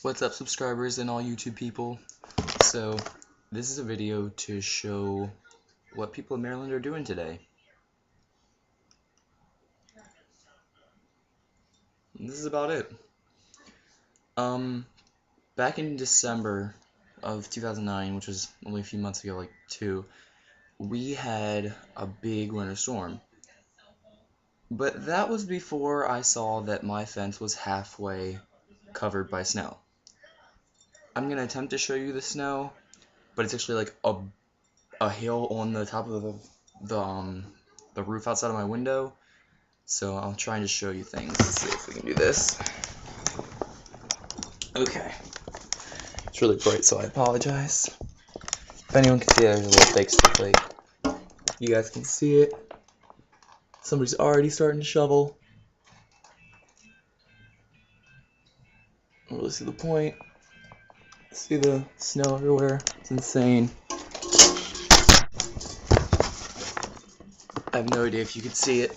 What's up, subscribers and all YouTube people? So this is a video to show what people in Maryland are doing today. And this is about it. Back in December of 2009, which was only a few months ago, like 2, we had a big winter storm. But that was before I saw that my fence was halfway covered by snow. I'm gonna attempt to show you the snow, but it's actually like a hill on the top of the roof outside of my window. So I'll try and just show you things. Let's see if we can do this. Okay. It's really bright, so I apologize. If anyone can see it, there's a little fake snowflake. You guys can see it. Somebody's already starting to shovel. I don't really see the point. See the snow everywhere. It's insane. I have no idea if you could see it.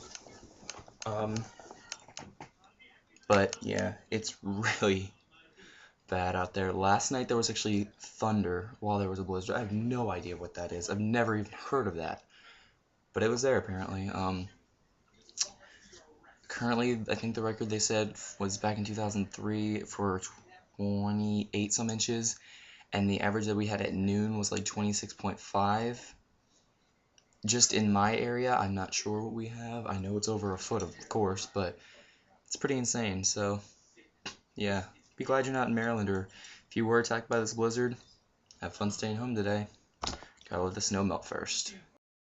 But yeah, it's really bad out there. Last night there was actually thunder while there was a blizzard. I have no idea what that is. I've never even heard of that. But it was there apparently. Currently, I think the record they said was back in 2003 for 28 some inches, and the average that we had at noon was like 26.5. Just in my area, I'm not sure what we have. I know it's over a foot, of course, but it's pretty insane. So yeah, be glad you're not in Maryland, or if you were attacked by this blizzard, have fun staying home today. Gotta let the snow melt first.